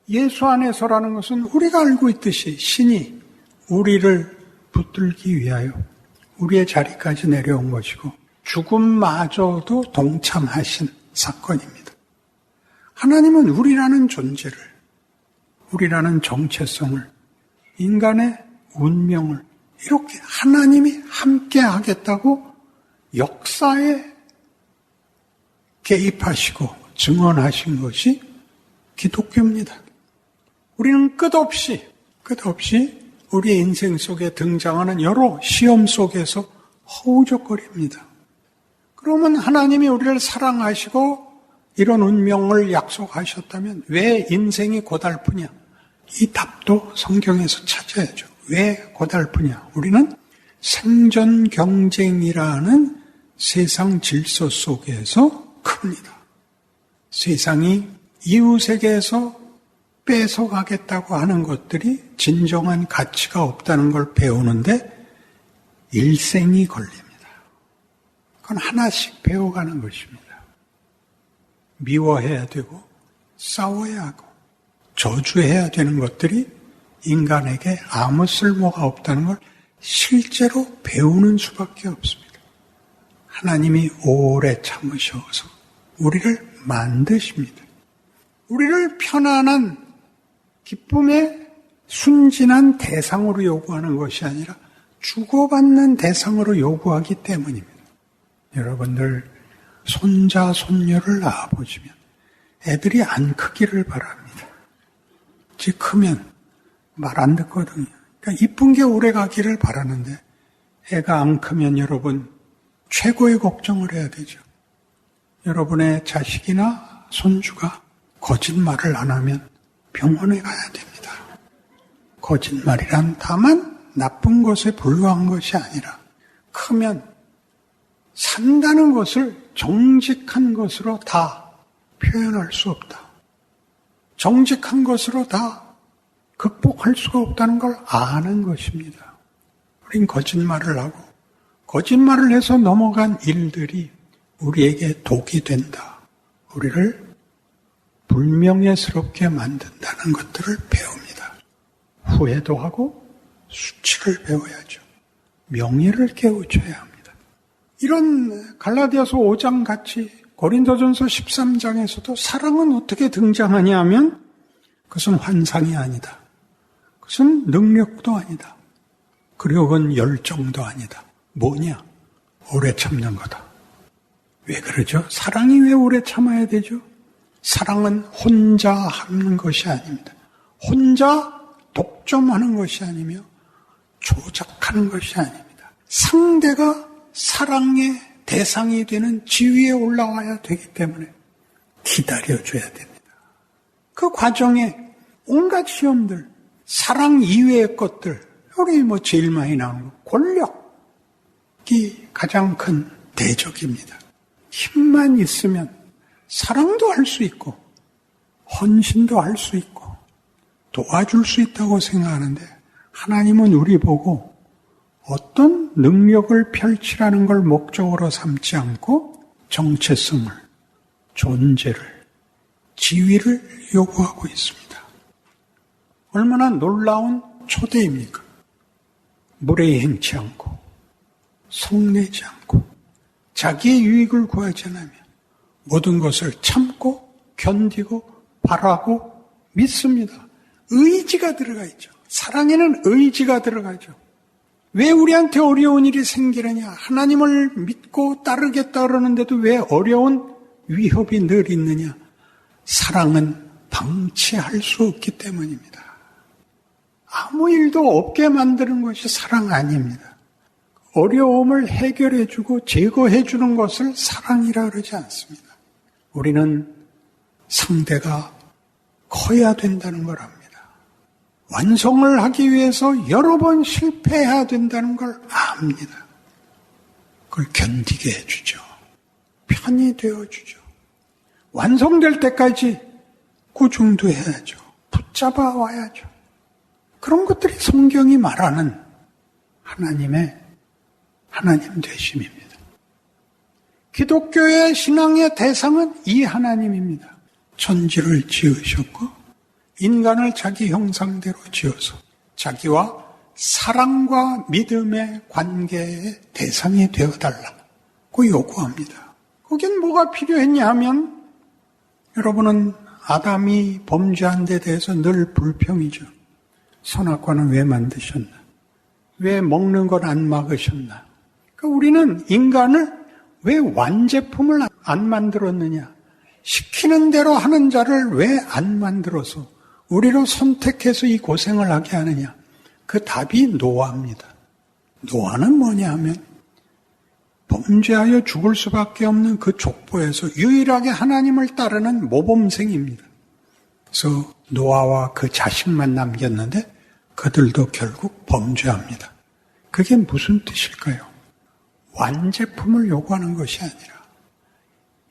예수 안에서라는 것은 우리가 알고 있듯이 신이 우리를 붙들기 위하여 우리의 자리까지 내려온 것이고 죽음마저도 동참하신 사건입니다. 하나님은 우리라는 존재를, 우리라는 정체성을, 인간의 운명을 이렇게 하나님이 함께 하겠다고 역사에 개입하시고 증언하신 것이 기독교입니다. 우리는 끝없이 우리의 인생 속에 등장하는 여러 시험 속에서 허우적거립니다. 그러면 하나님이 우리를 사랑하시고 이런 운명을 약속하셨다면 왜 인생이 고달프냐? 이 답도 성경에서 찾아야죠. 왜 고달프냐? 우리는 생존 경쟁이라는 세상 질서 속에서 큽니다. 세상이 이웃에게서 뺏어가겠다고 하는 것들이 진정한 가치가 없다는 걸 배우는데 일생이 걸립니다. 그건 하나씩 배워가는 것입니다. 미워해야 되고 싸워야 하고 저주해야 되는 것들이 인간에게 아무 쓸모가 없다는 걸 실제로 배우는 수밖에 없습니다. 하나님이 오래 참으셔서 우리를 만드십니다. 우리를 편안한 기쁨의 순진한 대상으로 요구하는 것이 아니라 주고받는 대상으로 요구하기 때문입니다. 여러분들 손자, 손녀를 낳아보시면 애들이 안 크기를 바랍니다. 즉 크면 말 안 듣거든요. 그러니까 이쁜 게 오래 가기를 바라는데 애가 안 크면 여러분 최고의 걱정을 해야 되죠. 여러분의 자식이나 손주가 거짓말을 안 하면 병원에 가야 됩니다. 거짓말이란 다만 나쁜 것에 불과한 것이 아니라 크면 산다는 것을 정직한 것으로 다 표현할 수 없다. 정직한 것으로 다 극복할 수가 없다는 걸 아는 것입니다. 우린 거짓말을 하고 거짓말을 해서 넘어간 일들이 우리에게 독이 된다. 우리를 불명예스럽게 만든다는 것들을 배웁니다. 후회도 하고 수치를 배워야죠. 명예를 깨우쳐야 합니다. 이런 갈라디아서 5장 같이 고린도전서 13장에서도 사랑은 어떻게 등장하냐 하면 그것은 환상이 아니다. 그것은 능력도 아니다. 그리고 그건 열정도 아니다. 뭐냐? 오래 참는 거다. 왜 그러죠? 사랑이 왜 오래 참아야 되죠? 사랑은 혼자 하는 것이 아닙니다. 혼자 독점하는 것이 아니며 조작하는 것이 아닙니다. 상대가 사랑의 대상이 되는 지위에 올라와야 되기 때문에 기다려줘야 됩니다. 그 과정에 온갖 시험들, 사랑 이외의 것들, 우리 제일 많이 나오는 거, 권력이 가장 큰 대적입니다. 힘만 있으면 사랑도 할 수 있고 헌신도 할 수 있고 도와줄 수 있다고 생각하는데 하나님은 우리 보고 어떤 능력을 펼치라는 걸 목적으로 삼지 않고 정체성을, 존재를, 지위를 요구하고 있습니다. 얼마나 놀라운 초대입니까? 무례히 행치 않고 성내지 않고 자기의 유익을 구하지 않으며 모든 것을 참고 견디고 바라고 믿습니다. 의지가 들어가 있죠. 사랑에는 의지가 들어가죠. 왜 우리한테 어려운 일이 생기느냐? 하나님을 믿고 따르겠다 그러는데도 왜 어려운 위협이 늘 있느냐? 사랑은 방치할 수 없기 때문입니다. 아무 일도 없게 만드는 것이 사랑 아닙니다. 어려움을 해결해주고 제거해주는 것을 사랑이라 그러지 않습니다. 우리는 상대가 커야 된다는 걸 압니다. 완성을 하기 위해서 여러 번 실패해야 된다는 걸 압니다. 그걸 견디게 해주죠. 편히 되어주죠. 완성될 때까지 꾸중도 해야죠. 붙잡아 와야죠. 그런 것들이 성경이 말하는 하나님 되심입니다. 기독교의 신앙의 대상은 이 하나님입니다. 천지를 지으셨고 인간을 자기 형상대로 지어서 자기와 사랑과 믿음의 관계의 대상이 되어달라고 요구합니다. 거긴 뭐가 필요했냐 하면 여러분은 아담이 범죄한 데 대해서 늘 불평이죠. 선악과는 왜 만드셨나? 왜 먹는 걸 안 막으셨나? 그러니까 우리는 인간을 왜 완제품을 안 만들었느냐? 시키는 대로 하는 자를 왜 안 만들어서 우리로 선택해서 이 고생을 하게 하느냐? 그 답이 노아입니다. 노아는 뭐냐 하면 범죄하여 죽을 수밖에 없는 그 족보에서 유일하게 하나님을 따르는 모범생입니다. 그래서 노아와 그 자식만 남겼는데 그들도 결국 범죄합니다. 그게 무슨 뜻일까요? 완제품을 요구하는 것이 아니라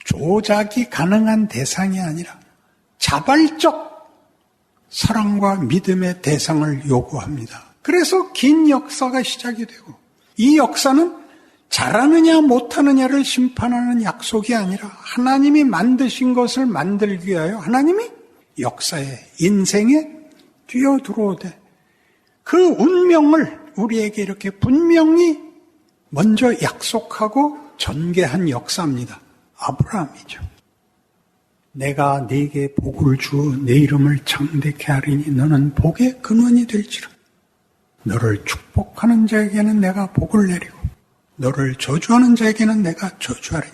조작이 가능한 대상이 아니라 자발적 사랑과 믿음의 대상을 요구합니다. 그래서 긴 역사가 시작이 되고 이 역사는 잘하느냐 못하느냐를 심판하는 약속이 아니라 하나님이 만드신 것을 만들기 위하여 하나님이 역사에 인생에 뛰어들어오되 그 운명을 우리에게 이렇게 분명히 먼저 약속하고 전개한 역사입니다. 아브라함이죠. 내가 네게 복을 주어 내 이름을 창대케 하리니 너는 복의 근원이 될지라. 너를 축복하는 자에게는 내가 복을 내리고 너를 저주하는 자에게는 내가 저주하리니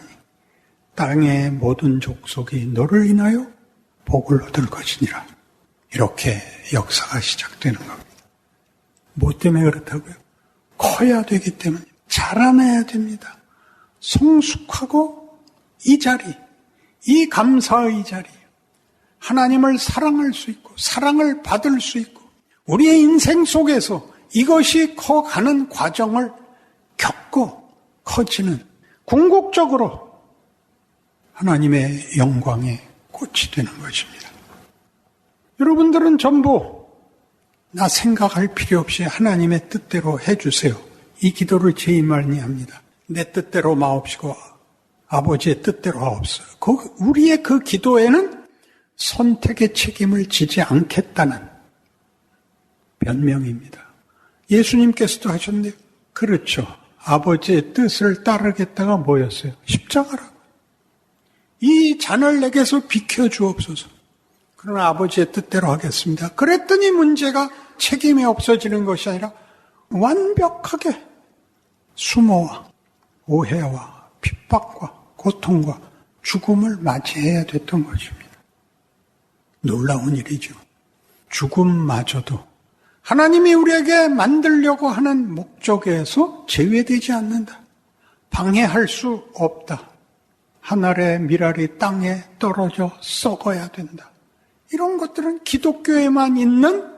땅의 모든 족속이 너를 인하여 복을 얻을 것이니라. 이렇게 역사가 시작되는 겁니다. 뭐 때문에 그렇다고요? 커야 되기 때문에 자라나야 됩니다. 성숙하고 이 자리, 이 감사의 자리, 하나님을 사랑할 수 있고 사랑을 받을 수 있고 우리의 인생 속에서 이것이 커가는 과정을 겪고 커지는 궁극적으로 하나님의 영광의 꽃이 되는 것입니다. 여러분들은 전부 나 생각할 필요 없이 하나님의 뜻대로 해주세요. 이 기도를 제일 많이 합니다. 내 뜻대로 마옵시고 아버지의 뜻대로 하옵소서. 우리의 그 기도에는 선택의 책임을 지지 않겠다는 변명입니다. 예수님께서도 하셨는데 그렇죠. 아버지의 뜻을 따르겠다가 뭐였어요? 십자가라고. 이 잔을 내게서 비켜주옵소서. 그러나 아버지의 뜻대로 하겠습니다. 그랬더니 문제가 책임이 없어지는 것이 아니라 완벽하게 수모와 오해와 핍박과 고통과 죽음을 맞이해야 됐던 것입니다. 놀라운 일이죠. 죽음마저도 하나님이 우리에게 만들려고 하는 목적에서 제외되지 않는다. 방해할 수 없다. 하늘의 밀알이 땅에 떨어져 썩어야 된다. 이런 것들은 기독교에만 있는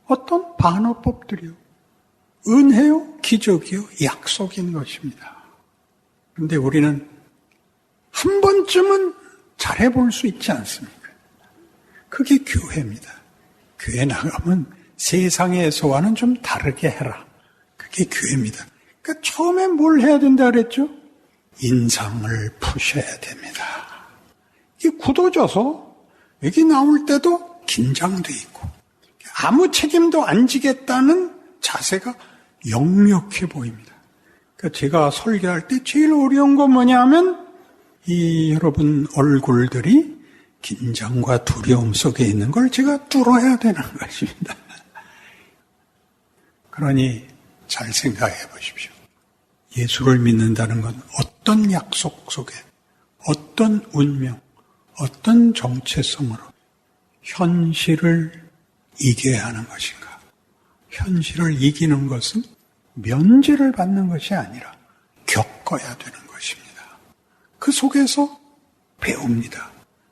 어떤 반어법들이요. 은혜요, 기적이요, 약속인 것입니다. 그런데 우리는 한 번쯤은 잘해볼 수 있지 않습니까? 그게 교회입니다. 교회 나가면 세상에서와는 좀 다르게 해라. 그게 교회입니다. 그러니까 처음에 뭘 해야 된다 그랬죠? 인상을 푸셔야 됩니다. 이게 굳어져서 여기 나올 때도 긴장도 있고 아무 책임도 안 지겠다는 자세가 역력해 보입니다. 그러니까 제가 설교할 때 제일 어려운 건 뭐냐면 이 여러분 얼굴들이 긴장과 두려움 속에 있는 걸 제가 뚫어야 되는 것입니다. 그러니 잘 생각해 보십시오. 예수를 믿는다는 건 어떤 약속 속에 어떤 운명, 어떤 정체성으로 현실을 이겨야 하는 것인가? 현실을 이기는 것은 면제를 받는 것이 아니라 겪어야 되는 것입니다. 그 속에서 배웁니다.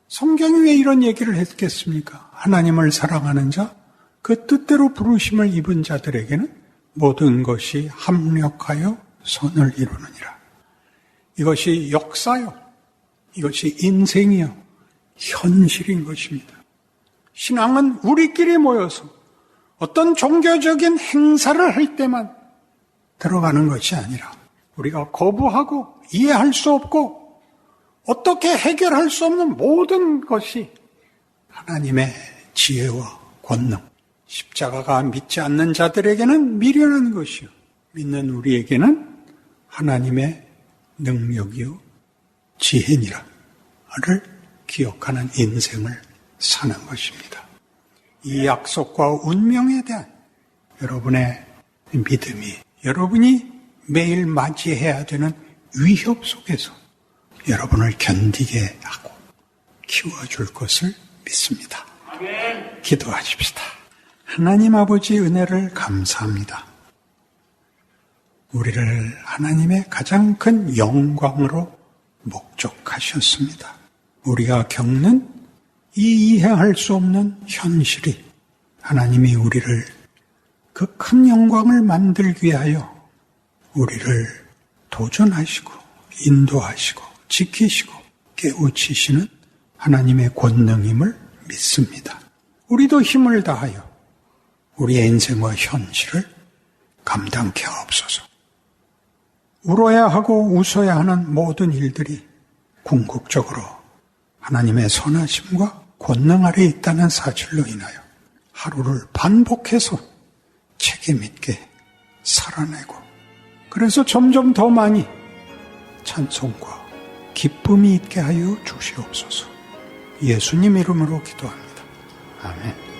성경이 왜 이런 얘기를 했겠습니까? 하나님을 사랑하는 자, 그 뜻대로 부르심을 입은 자들에게는 모든 것이 합력하여 선을 이루느니라. 이것이 역사요. 이것이 인생이요. 현실인 것입니다. 신앙은 우리끼리 모여서 어떤 종교적인 행사를 할 때만 들어가는 것이 아니라 우리가 거부하고 이해할 수 없고 어떻게 해결할 수 없는 모든 것이 하나님의 지혜와 권능, 십자가가 믿지 않는 자들에게는 미련한 것이요, 믿는 우리에게는 하나님의 능력이요 지혜니라를 기억하는 인생을 사는 것입니다. 이 약속과 운명에 대한 여러분의 믿음이 여러분이 매일 맞이해야 되는 위협 속에서 여러분을 견디게 하고 키워줄 것을 믿습니다. 기도하십시다. 하나님 아버지 은혜를 감사합니다. 우리를 하나님의 가장 큰 영광으로 목적하셨습니다. 우리가 겪는 이 이해할 수 없는 현실이 하나님이 우리를 그 큰 영광을 만들기 위하여 우리를 도전하시고 인도하시고 지키시고 깨우치시는 하나님의 권능임을 믿습니다. 우리도 힘을 다하여 우리의 인생과 현실을 감당케 하옵소서. 울어야 하고 웃어야 하는 모든 일들이 궁극적으로 하나님의 선하심과 권능 아래 있다는 사실로 인하여 하루를 반복해서 책임 있게 살아내고, 그래서 점점 더 많이 찬송과 기쁨이 있게 하여 주시옵소서. 예수님 이름으로 기도합니다. 아멘.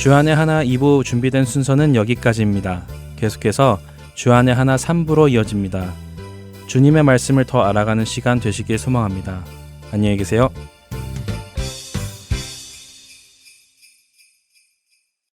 주안의 하나 2부 준비된 순서는 여기까지입니다. 계속해서 주안의 하나 3부로 이어집니다. 주님의 말씀을 더 알아가는 시간 되시길 소망합니다. 안녕히 계세요.